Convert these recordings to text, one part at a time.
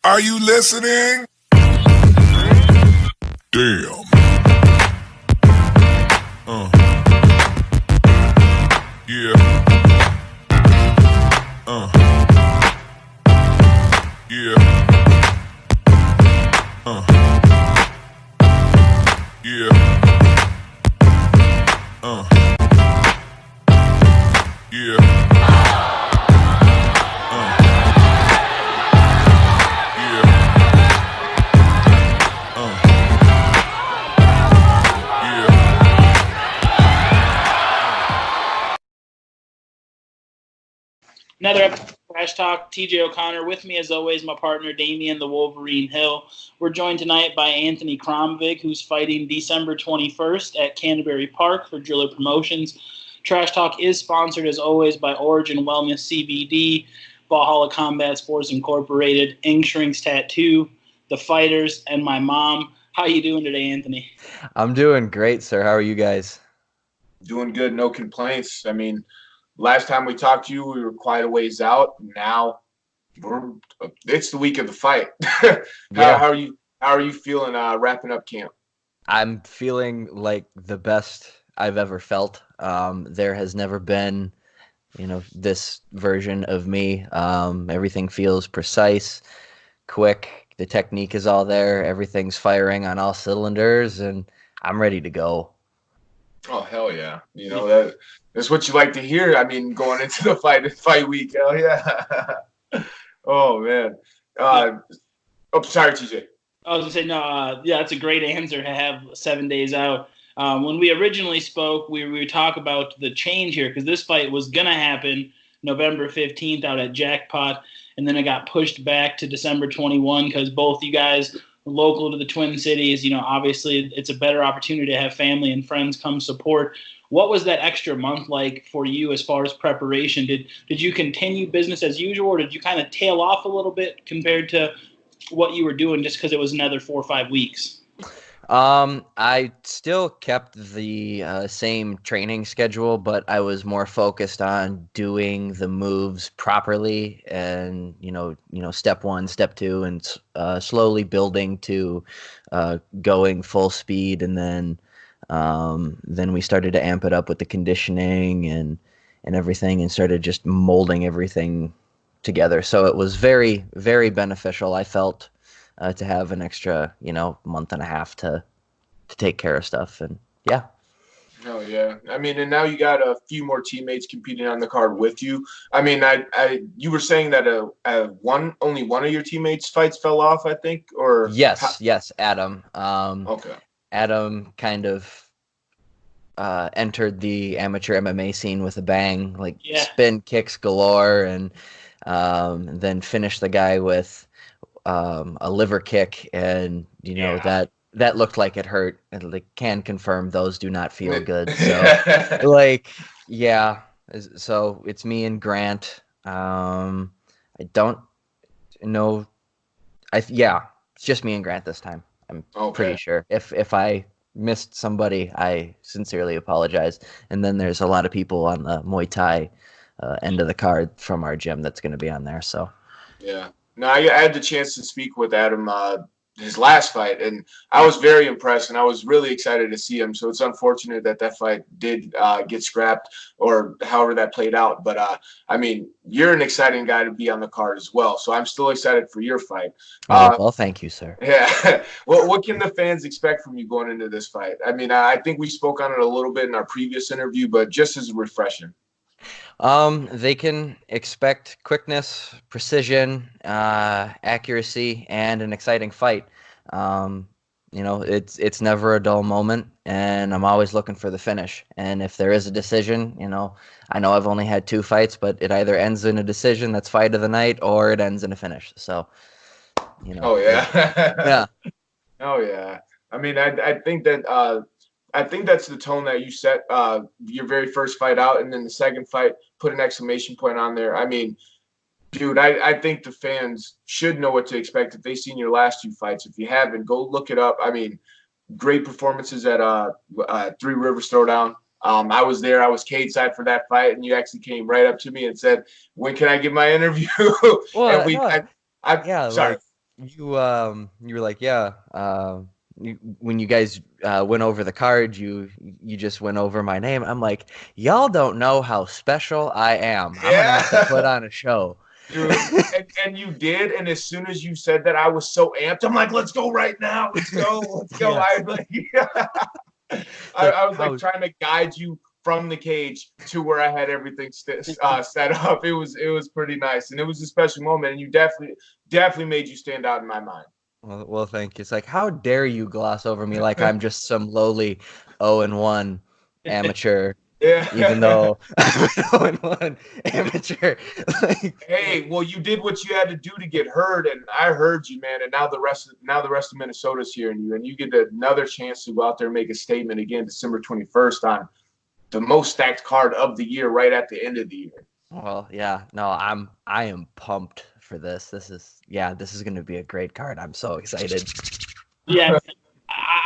Are you listening? Damn. Yeah. Yeah. Yeah. Yeah. Another episode of Crash Talk. TJ O'Connor with me, as always, my partner Damian the Wolverine Hill. We're joined tonight by Anthony Kromvig, who's fighting December 21st at Canterbury Park for Driller Promotions. Trash Talk is sponsored, as always, by Origin Wellness CBD, Valhalla Combat Sports Incorporated, Ink Shrinks Tattoo, The Fighters, and my mom. How you doing today, Anthony? I'm doing great, sir. How are you guys? Doing good, no complaints. I mean, last time we talked to you, we were quite a ways out. Now it's the week of the fight. How are you feeling wrapping up camp? I'm feeling like the best I've ever felt. There has never been, this version of me. Everything feels precise, quick. The technique is all there. Everything's firing on all cylinders, and I'm ready to go. Oh, hell yeah. That's what you like to hear. I mean, going into the fight week. Hell yeah. Oh, man. Sorry, TJ. I was going to say, no, that's a great answer to have 7 days out. When we originally spoke, we would talk about the change here because this fight was going to happen November 15th out at Jackpot, and then it got pushed back to December 21 because both you guys are local to the Twin Cities. Obviously it's a better opportunity to have family and friends come support. What was that extra month like for you as far as preparation? Did you continue business as usual, or did you kind of tail off a little bit compared to what you were doing just because it was another 4 or 5 weeks? I still kept the same training schedule, but I was more focused on doing the moves properly and, step 1, step 2, and slowly building to going full speed. And then we started to amp it up with the conditioning and everything and started just molding everything together. So it was very, very beneficial, I felt, to have an extra, month and a half to take care of stuff. And yeah. Oh yeah. I mean, and now you got a few more teammates competing on the card with you. I mean, you were saying that only one of your teammates' fights fell off, I think, or yes, Adam. Okay. Adam kind of entered the amateur MMA scene with a bang, spin kicks galore, and then finished the guy with a liver kick, and that looked like it hurt, and can confirm those do not feel good. So so it's me and Grant. I don't know. It's just me and Grant this time. I'm pretty sure. If I missed somebody, I sincerely apologize. And then there's a lot of people on the Muay Thai end of the card from our gym that's going to be on there. So yeah. No, I had the chance to speak with Adam his last fight, and I was very impressed, and I was really excited to see him. So it's unfortunate that fight did get scrapped, or however that played out. But I mean, you're an exciting guy to be on the card as well. So I'm still excited for your fight. Well, thank you, sir. Yeah. What can the fans expect from you going into this fight? I mean, I think we spoke on it a little bit in our previous interview, but just as refreshing. They can expect quickness, precision, accuracy, and an exciting fight. It's never a dull moment, and I'm always looking for the finish. And if there is a decision, I know I've only had 2 fights, but it either ends in a decision, that's fight of the night, or it ends in a finish. So, Oh yeah. Yeah. Oh yeah. I mean, I think that I think that's the tone that you set your very first fight out, and then the second fight put an exclamation point on there. I mean, dude, I think the fans should know what to expect if they've seen your last 2 fights. If you haven't, go look it up. I mean, great performances at Three Rivers Throwdown. I was there. I was cage side for that fight, and you actually came right up to me and said, "When can I get my interview?" Well, and no, sorry. you were like, yeah, when you guys went over the card, you just went over my name. I'm like, y'all don't know how special I am. I'm gonna have to put on a show. Dude, and you did, and as soon as you said that, I was so amped. I'm like, let's go right now. Let's go. Let's go. Yes. I was like trying to guide you from the cage to where I had everything set up. It was pretty nice, and it was a special moment, and you definitely made you stand out in my mind. Well, thank you. It's like, how dare you gloss over me like I'm just some lowly 0-1 amateur. Yeah. Even though I'm 0-1 amateur. Hey, well, you did what you had to do to get heard, and I heard you, man. And now the rest of Minnesota's hearing you, and you get another chance to go out there and make a statement again, December 21st, on the most stacked card of the year, right at the end of the year. Well, yeah, no, I am pumped for this. This is going to be a great card. I'm so excited. Yeah,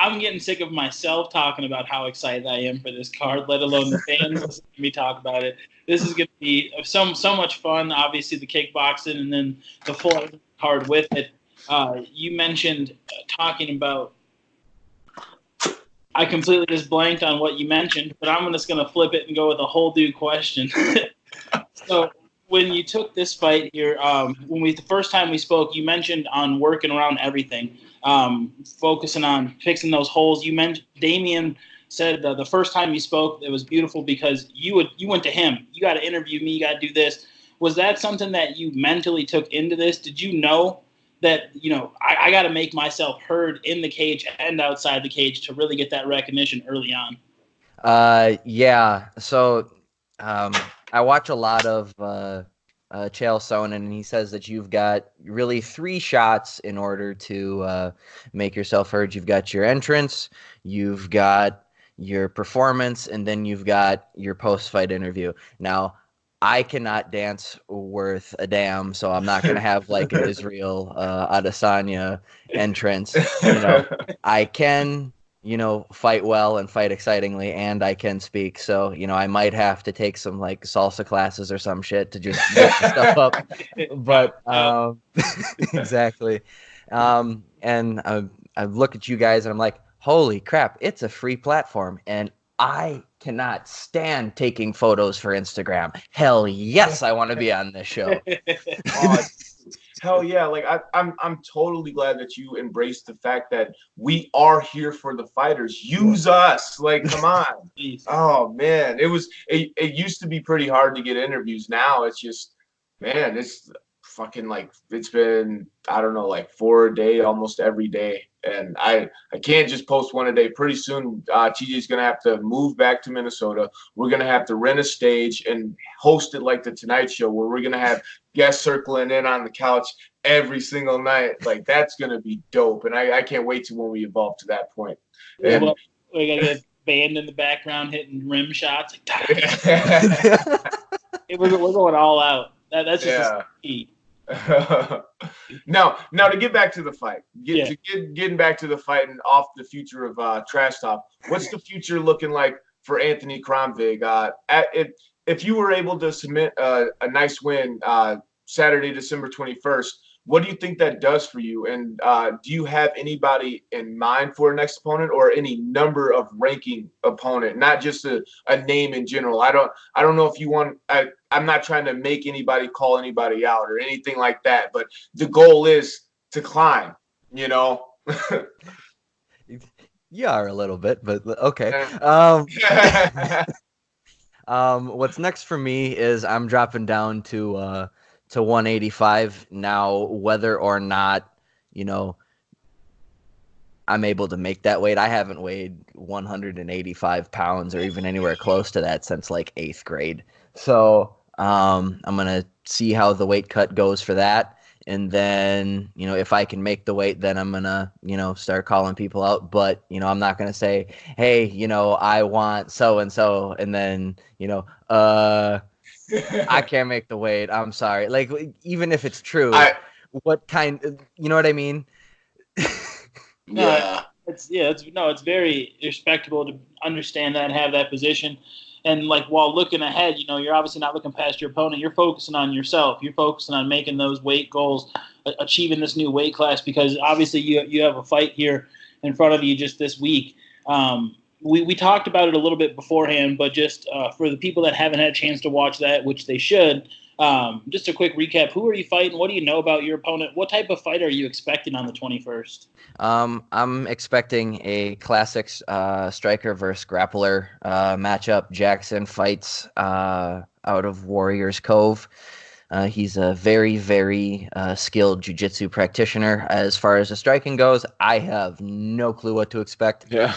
I'm getting sick of myself talking about how excited I am for this card, let alone the fans listening to me talk about it. This is going to be so much fun. Obviously, the kickboxing and then the full card with it. You mentioned talking about. I completely just blanked on what you mentioned, but I'm just going to flip it and go with a whole new question. So when you took this fight here, the first time we spoke, you mentioned on working around everything, focusing on fixing those holes. You mentioned Damian said the first time you spoke, it was beautiful because you went to him. You got to interview me. You got to do this. Was that something that you mentally took into this? Did you know that, I got to make myself heard in the cage and outside the cage to really get that recognition early on? Yeah. So I watch a lot of Chael Sonnen, and he says that you've got really 3 shots in order to make yourself heard. You've got your entrance, you've got your performance, and then you've got your post-fight interview. Now, I cannot dance worth a damn, so I'm not going to have like an Israel Adesanya entrance. I can, fight well and fight excitingly, and I can speak. So, I might have to take some like salsa classes or some shit to just get the stuff up. But exactly. And I look at you guys and I'm like, holy crap, it's a free platform. And I cannot stand taking photos for Instagram. Hell yes, I want to be on this show. Hell yeah! Like I'm totally glad that you embraced the fact that we are here for the fighters. Use us, like come on. Oh man, it used to be pretty hard to get interviews. Now it's just, man, it's fucking like it's been, I don't know, like 4 a day almost every day. And I can't just post 1 a day. Pretty soon, TJ's going to have to move back to Minnesota. We're going to have to rent a stage and host it like the Tonight Show, where we're going to have guests circling in on the couch every single night. Like, that's going to be dope. And I can't wait to when we evolve to that point. And, well, we're going to get a band in the background hitting rim shots. We're going all out. That's just a key. Now to get back to the fight, getting back to the fight and off the future of Trash Talk, what's the future looking like for Anthony Kromvig? If you were able to submit a nice win Saturday, December 21st, what do you think that does for you? And do you have anybody in mind for a next opponent, or any number of ranking opponent, not just a name in general? I don't know if you want. I'm not trying to make anybody call anybody out or anything like that, but the goal is to climb. You are a little bit, but okay. What's next for me is I'm dropping down to 185 now. Whether or not I'm able to make that weight, I haven't weighed 185 pounds or even anywhere close to that since like 8th grade. So I'm gonna see how the weight cut goes for that, and then if I can make the weight, then I'm gonna start calling people out. But I'm not gonna say, hey, I want so and so, and then I can't make the weight. I'm sorry. Like, even if it's true, what kind? You know what I mean? Yeah. It's very respectable to understand that and have that position. And like, while looking ahead, you're obviously not looking past your opponent. You're focusing on yourself. You're focusing on making those weight goals. achieving this new weight class? Because obviously you have a fight here in front of you just this week. We talked about it a little bit beforehand, but just for the people that haven't had a chance to watch that, which they should, just a quick recap. Who are you fighting? What do you know about your opponent? What type of fight are you expecting on the 21st? I'm expecting a classic striker versus grappler matchup. Jackson fights out of Warriors Cove. He's a very, very skilled jiu-jitsu practitioner. As far as the striking goes, I have no clue what to expect. Yeah.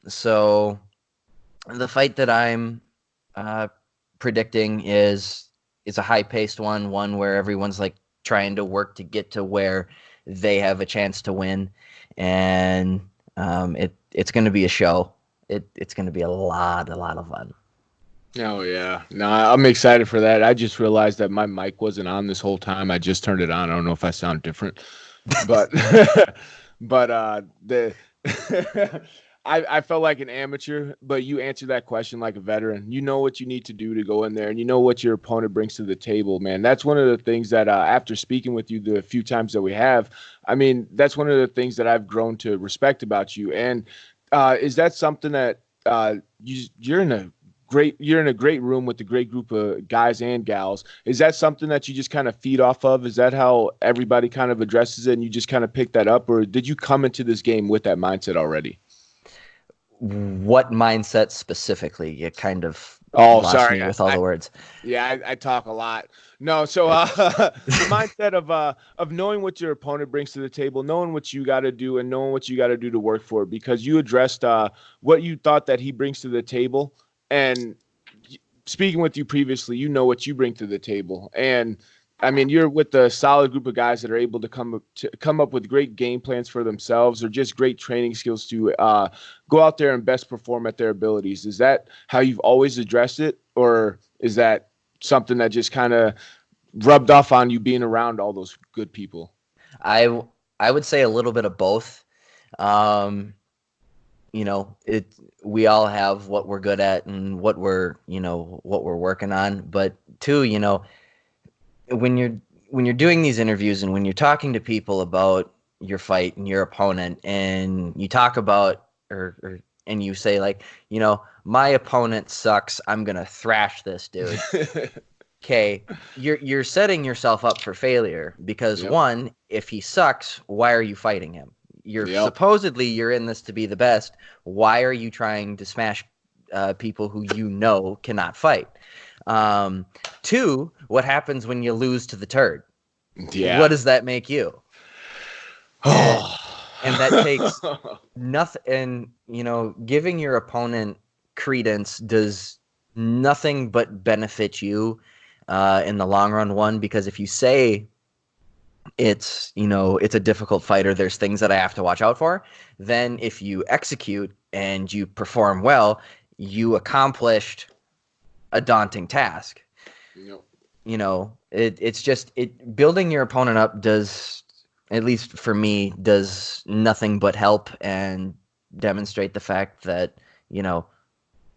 So the fight that I'm predicting is a high-paced one where everyone's like trying to work to get to where they have a chance to win, and it's going to be a show. It's going to be a lot of fun. Oh, yeah. No, I'm excited for that. I just realized that my mic wasn't on this whole time. I just turned it on. I don't know if I sound different, but I felt like an amateur, but you answered that question like a veteran. You know what you need to do to go in there, and you know what your opponent brings to the table, man. That's one of the things that after speaking with you the few times that we have, I mean, that's one of the things that I've grown to respect about you. And is that something that you're in a great room with a great group of guys and gals? Is that something that you just kind of feed off of? Is that how everybody kind of addresses it, and you just kind of pick that up, or did you come into this game with that mindset already? What mindset specifically? You kind of sorry me with all the words. Yeah, I talk a lot. No, so the mindset of knowing what your opponent brings to the table, knowing what you got to do, and knowing what you got to do to work for it, because you addressed what you thought that he brings to the table, and speaking with you previously, you know what you bring to the table, and I mean, you're with a solid group of guys that are able to come up with great game plans for themselves, or just great training skills to go out there and best perform at their abilities. Is that how you've always addressed it, or is that something that just kind of rubbed off on you being around all those good people? I would say a little bit of both. We all have what we're good at and what we're working on, but too, when you're doing these interviews and when you're talking to people about your fight and your opponent, and you talk about and you say, like, my opponent sucks, I'm gonna thrash this dude. Okay, you're setting yourself up for failure, because one, if he sucks, why are you fighting him? Supposedly you're in this to be the best. Why are you trying to smash people who cannot fight? Two, what happens when you lose to the turd? Yeah. What does that make you? And that takes nothing. And, giving your opponent credence does nothing but benefit you in the long run. One, because if you say it's a difficult fighter, there's things that I have to watch out for. Then if you execute and you perform well, you accomplished a daunting task. It's just building your opponent up does, at least for me, does nothing but help and demonstrate the fact that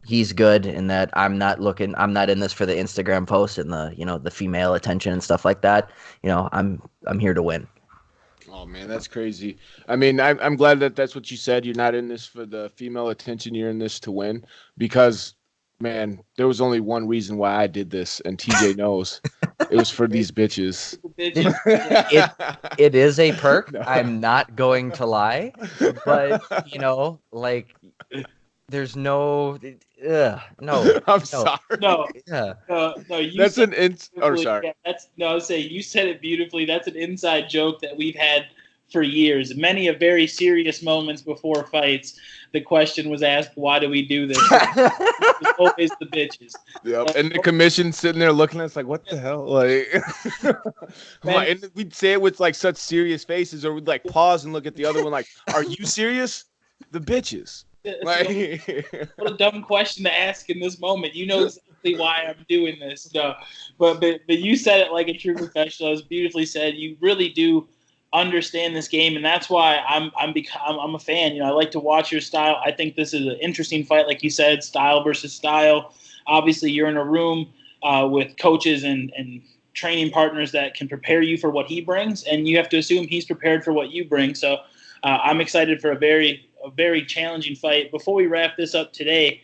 he's good, and that I'm not in this for the Instagram post and the female attention and stuff like that. I'm here to win. Oh man, that's crazy. I mean, I'm glad that that's what you said. You're not in this for the female attention. You're in this to win, because man, there was only one reason why I did this, and TJ knows. It was for these bitches. It is a perk. No. I'm not going to lie, but there's no. No. I'm sorry. No. Yeah. No. That's an sorry. Yeah, I was saying, you said it beautifully. That's an inside joke that we've had for years. Many of very serious moments before fights, the question was asked, "Why do we do this?" It's always the bitches. Yep. And the commission sitting there looking at us like, "What the hell?" Like, and we'd say it with like such serious faces, or we'd like pause and look at the other one like, "Are you what the bitches?" Like, what a dumb question to ask in this moment. You know exactly why I'm doing this. No, but you said it like a true professional. It was beautifully said. You really do understand this game, and that's why I'm a fan. I like to watch your style. I think this is an interesting fight, like you said, style versus style. Obviously, you're in a room with coaches and training partners that can prepare you for what he brings, and you have to assume he's prepared for what you bring. So I'm excited for a very challenging fight. Before we wrap this up today,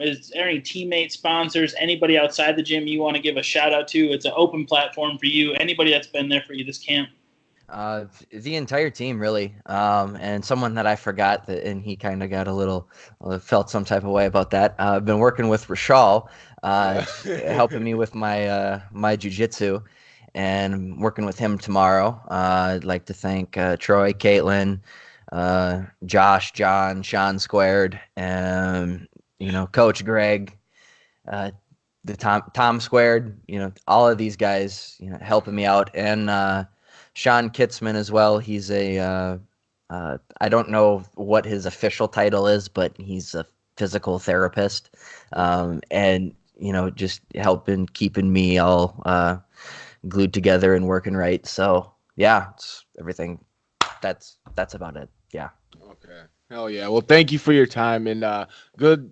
is there any teammates, sponsors, anybody outside the gym you want to give a shout out to? It's an open platform for you. Anybody that's been there for you this camp. The entire team, really, and someone that I forgot, and he kind of got a little, felt some type of way about that. I've been working with Rashal, helping me with my my jiu-jitsu, and I'm working with him tomorrow. I'd like to thank Troy, Caitlin, Josh, John, Sean Squared, and Coach Greg, the Tom Squared, all of these guys, helping me out, and Sean Kitzman as well. He's I don't know what his official title is, but he's a physical therapist, and just keeping me all glued together and working right. So yeah, it's everything. That's about it. Yeah. Okay. Hell yeah. Well, thank you for your time, and good.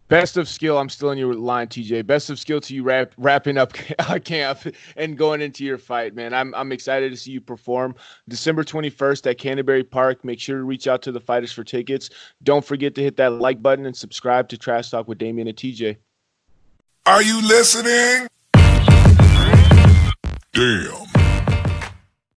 Best of skill. I'm still in your line, TJ. Best of skill to you wrapping up camp and going into your fight, man. I'm excited to see you perform December 21st at Canterbury Park. Make sure to reach out to the fighters for tickets. Don't forget to hit that like button and subscribe to Trash Talk with Damian and TJ. Are you listening? Damn.